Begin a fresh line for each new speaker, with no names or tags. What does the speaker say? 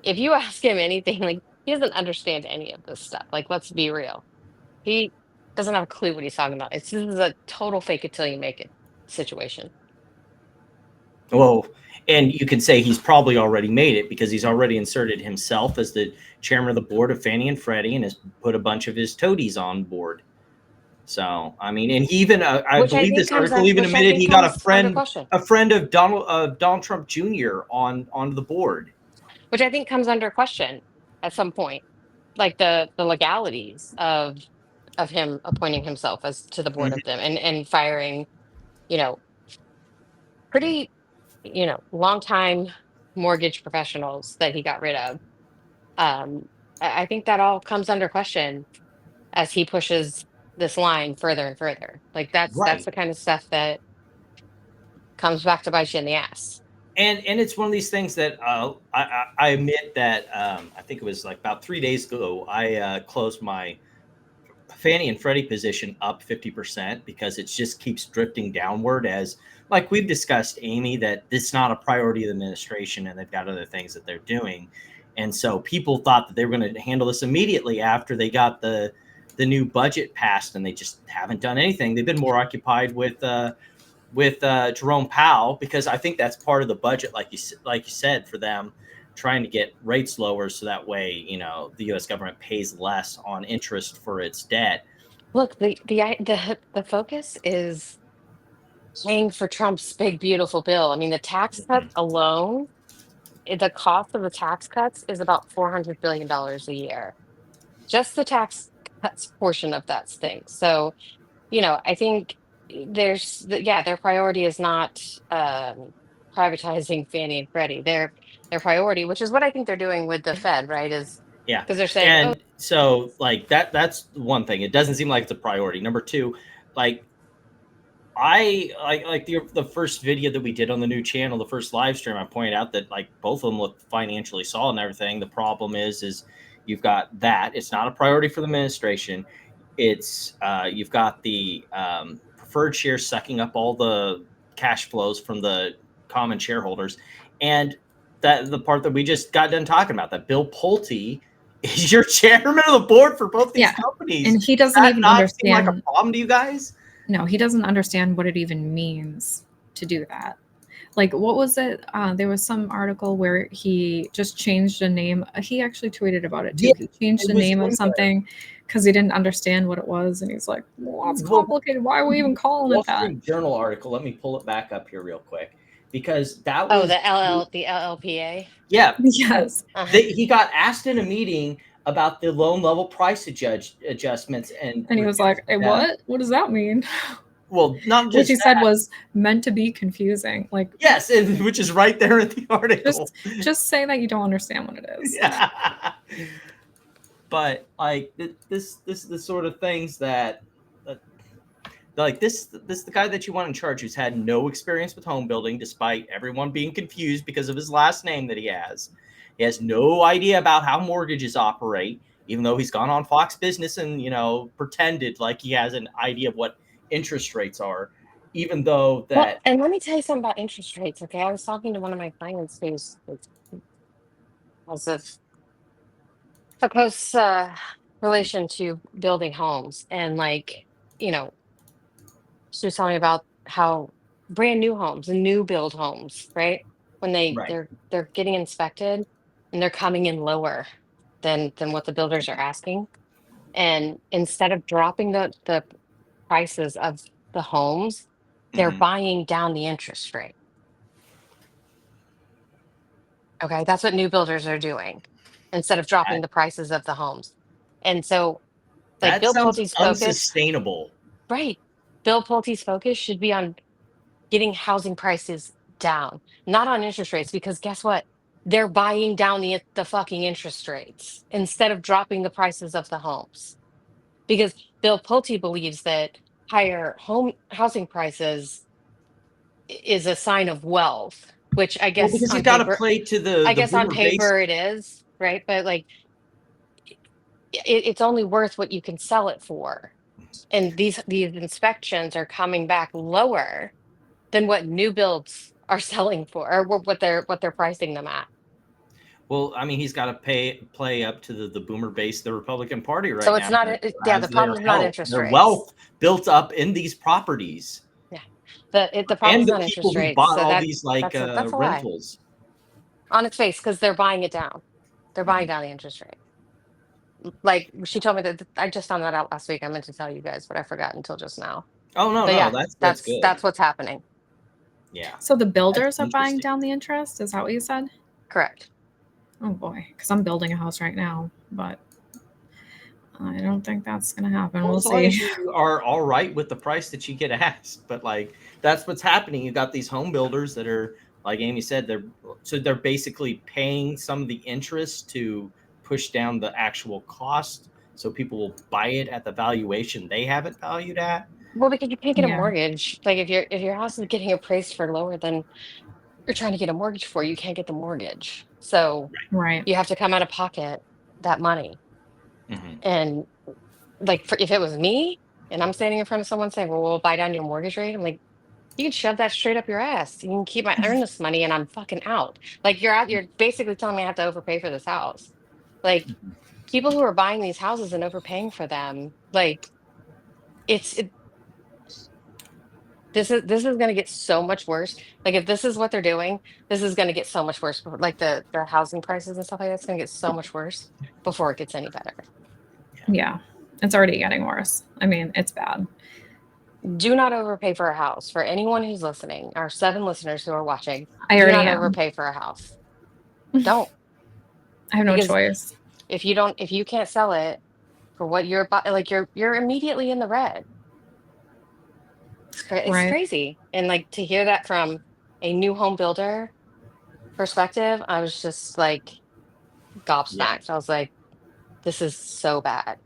if you ask him anything, like he doesn't understand any of this stuff. Like, let's be real. He doesn't have a clue what he's talking about. This is a total fake it till you make it situation.
Well, and you can say he's probably already made it because he's already inserted himself as the chairman of the board of Fannie and Freddie and has put a bunch of his toadies on board. So, I mean, and he even, I
Which I
believe
think
this
comes
article
on
even
which I
admitted
think
he got
comes under question.
a friend of Donald Trump Jr. onto the board.
Which I think comes under question at some point. Like the legalities of him appointing himself as to the board of
Mhm.
them and firing, you know, pretty, long time mortgage professionals that he got rid of. I think that all comes under question as he pushes this line further and further. Like that's
Right.
the kind of stuff that comes back to bite you in the ass.
And it's one of these things that I admit that I think it was like about 3 days ago I closed my Fannie and Freddie position up 50% because it just keeps drifting downward as like we've discussed, Amy, that it's not a priority of the administration and they've got other things that they're doing. And so people thought that they were going to handle this immediately after they got the new budget passed, and they just haven't done anything. They've been more occupied with Jerome Powell because I think that's part of the budget, like you said, for them trying to get rates lower so that way the U.S. government pays less on interest for its debt.
Look, the focus is paying for Trump's big beautiful bill. I mean, the tax cuts alone, the cost of the tax cuts is about $400 billion a year. Just the tax cuts portion of that stinks. So, I think yeah, their priority is not privatizing Fannie and Freddie. Their priority, which is what I think they're doing with the Fed, right, is
Yeah,
because they're saying, oh,
and so like that's one thing. It doesn't seem like it's a priority. Number two, like I like the first video that we did on the new channel, the first live stream. I pointed out that like both of them look financially solid and everything. The problem is you've got that it's not a priority for the administration. It's you've got the preferred shares sucking up all the cash flows from the common shareholders, and that the part that we just got done talking about, that Bill Pulte is your chairman of the board for both these
Yeah.
companies.
And he
Does
doesn't
that
even
not seem like a
understand.
problem to you guys?
No, he doesn't understand what it even means to do that. Like, what was it? There was some article where he just changed a name. He actually tweeted about it
Yeah,
too. He changed
it
the
was
name of
in the
something because he didn't understand what it was, and he's like, "Well, it's
Well,
complicated. Why are we even calling
Wall
it that?"
Street Journal article. Let me pull it back up here real quick because that
oh,
was
the LLPA.
yeah.
Yes,
Uh-huh.
He got asked in a meeting about the loan level price adjustments and
and he was like, "Hey,
them.
what? What does that mean?"
Well, not
Which
just
he said
that.
was meant to be confusing. Like,
Yes, and which is right there in the article.
just say that you don't understand what it is.
Yeah. But like this is the sort of things that like this the guy that you want in charge who's had no experience with home building despite everyone being confused because of his last name that he has. He has no idea about how mortgages operate, even though he's gone on Fox Business and pretended like he has an idea of what interest rates are, even though
Well,
that
and let me tell you something about interest rates. Okay, I was talking to one of my clients who's has a close relation to building homes, and like, you know, she was telling me about how brand new homes and new build homes, right? When
right.
they're getting inspected and they're coming in lower than what the builders are asking. And instead of dropping the prices of the homes, they're
Mhm.
buying down the interest rate. Okay, that's what new builders are doing instead of dropping
That
the prices of the homes. And so, like
that
Bill
sounds
Pulte's focus,
unsustainable.
right? Bill Pulte's focus should be on getting housing prices down, not on interest rates, because guess what? They're buying down the fucking interest rates instead of dropping the prices of the homes. Because Bill Pulte believes that higher home housing prices is a sign of wealth, which
Well, because he's got to play to
I
the
guess on
boomer base.
paper it is, right? But like it's only worth what you can sell it for. And these inspections are coming back lower than what new builds are selling for, or what they're pricing them at.
Well, I mean, he's got to play up to the boomer base, the Republican Party right
So
now.
it's not, yeah, the problem is not interest
their
rates.
wealth built up in these properties.
Yeah. The problem
And
is
the
not
people
interest
who
rates.
bought
So
all these like
that's a lie
rentals.
on its face, because they're buying it down. They're buying down the interest rate. Like she told me that I just found that out last week. I meant to tell you guys, but I forgot until just now.
Oh no,
But yeah,
that's good.
that's what's happening.
Yeah.
So the builders
That's
are buying
interesting.
down the interest? Is that what you said?
Correct.
Oh boy, because I'm building a house right now, but I don't think that's gonna happen.
Well,
We'll
as long as
see.
you are all right with the price that you get asked, but like that's what's happening. You got these home builders that are, like Amy said, they're basically paying some of the interest to push down the actual cost, so people will buy it at the valuation they have it valued at.
Well, because you can't get a
Yeah.
mortgage. Like if your house is getting appraised for lower than you're trying to get a mortgage for, you can't get the mortgage. So
Right.
you have to come out of pocket that money.
Mm-hmm.
And like if it was me and I'm standing in front of someone saying, well, we'll buy down your mortgage rate, I'm like, you can shove that straight up your ass. You can keep my earnest money and I'm fucking out. Like you're basically telling me I have to overpay for this house. Like people who are buying these houses and overpaying for them, like it this is going to get so much worse. Like if this is what they're doing, this is going to get so much worse. Like the housing prices and stuff like that's going to get so much worse before it gets any better.
Yeah. It's already getting worse. I mean, it's bad.
Do not overpay for a house. For anyone who's listening, our 7 listeners who are watching,
I
do
already
not
am.
overpay for a house. Don't.
I have no
Because
choice.
if you can't sell it for what like you're immediately in the red. It's
Right.
crazy. And like to hear that from a new home builder perspective, I was just like gobsmacked. I was like, this is so bad.